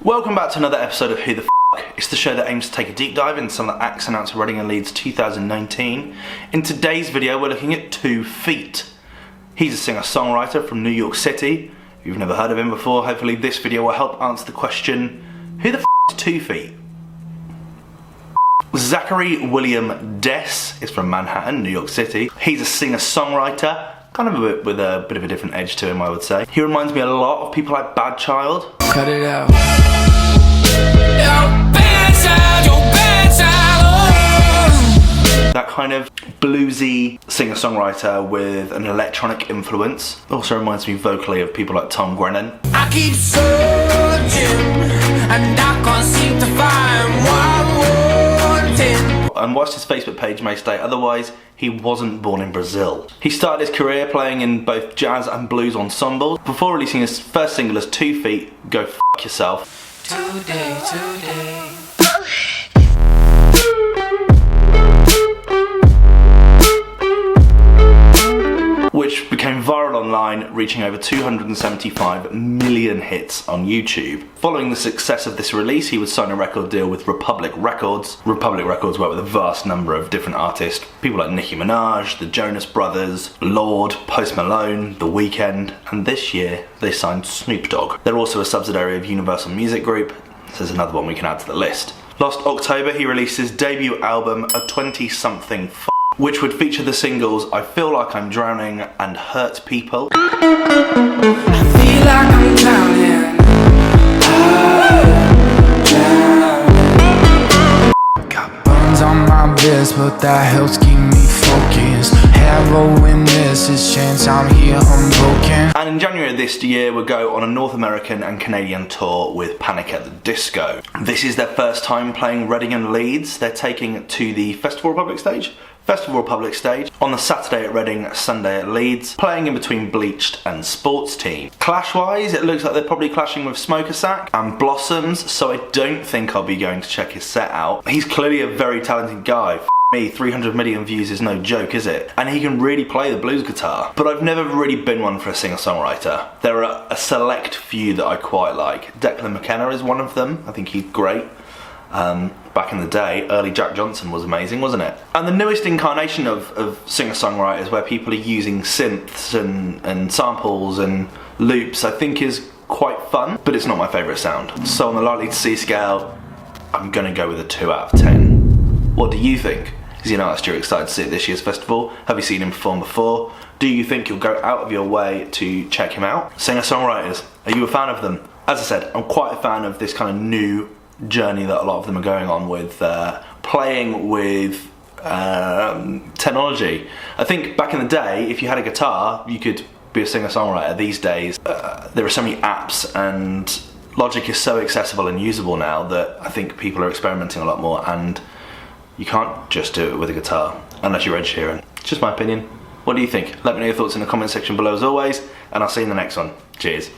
Welcome back to another episode of Who the F***. It's the show that aims to take a deep dive into some of the acts announced for Reading Leeds 2019. In today's video we're looking at 2 Feet. He's a singer-songwriter from New York City. If you've never heard of him before, hopefully this video will help answer the question, who the f*** is 2 Feet? Zachary William Dess is from Manhattan, New York City. He's a singer-songwriter, kind of with a bit of a different edge to him, I would say. He reminds me a lot of people like Bad Child. Cut it out. That kind of bluesy singer-songwriter with an electronic influence. Also reminds me vocally of people like Tom Grennan. I keep searching and I can't seem to find what I'm wanting. And whilst his Facebook page may state otherwise, he wasn't born in Brazil. He started his career playing in both jazz and blues ensembles before releasing his first single as 2 Feet, Go F*** Yourself. Today. Which became viral online, reaching over 275 million hits on YouTube. Following the success of this release, he would sign a record deal with Republic Records. Republic Records work with a vast number of different artists, people like Nicki Minaj, the Jonas Brothers, Lorde, Post Malone, The Weeknd, and this year they signed Snoop Dogg. They're also a subsidiary of Universal Music Group, so there's another one we can add to the list. Last October he released his debut album, A 20-Something which would feature the singles I Feel Like I'm Drowning and Hurt People. I feel like I'm drowning. Got burns on my wrist, but that helps keep me focused. Heroin, this is chance I'm here unbroken. And in January of this year we'll go on a North American and Canadian tour with Panic at the Disco. This is their first time playing Reading and Leeds. They're taking it to the Festival Republic stage on the Saturday at Reading, Sunday at Leeds, playing in between Bleached and Sports Team. Clash-wise, it looks like they're probably clashing with Smoker Sack and Blossoms, so I don't think I'll be going to check his set out. He's clearly a very talented guy. F me, 300 million views is no joke, is it? And he can really play the blues guitar. But I've never really been one for a singer-songwriter. There are a select few that I quite like. Declan McKenna is one of them. I think he's great. Back in the day, early Jack Johnson was amazing, wasn't it? And the newest incarnation of singer-songwriters where people are using synths and samples and loops, I think is quite fun, but it's not my favourite sound. So on the likely to see scale, I'm gonna go with a 2 out of 10. What do you think? Is he an artist you're excited to see at this year's festival? Have you seen him perform before? Do you think you'll go out of your way to check him out? Singer-songwriters, are you a fan of them? As I said, I'm quite a fan of this kind of new journey that a lot of them are going on with playing with technology. I think back in the day, if you had a guitar, you could be a singer-songwriter. These days, there are so many apps and Logic is so accessible and usable now that I think people are experimenting a lot more, and you can't just do it with a guitar unless you're Ed Sheeran. It's just my opinion. What do you think? Let me know your thoughts in the comment section below as always, and I'll see you in the next one. Cheers.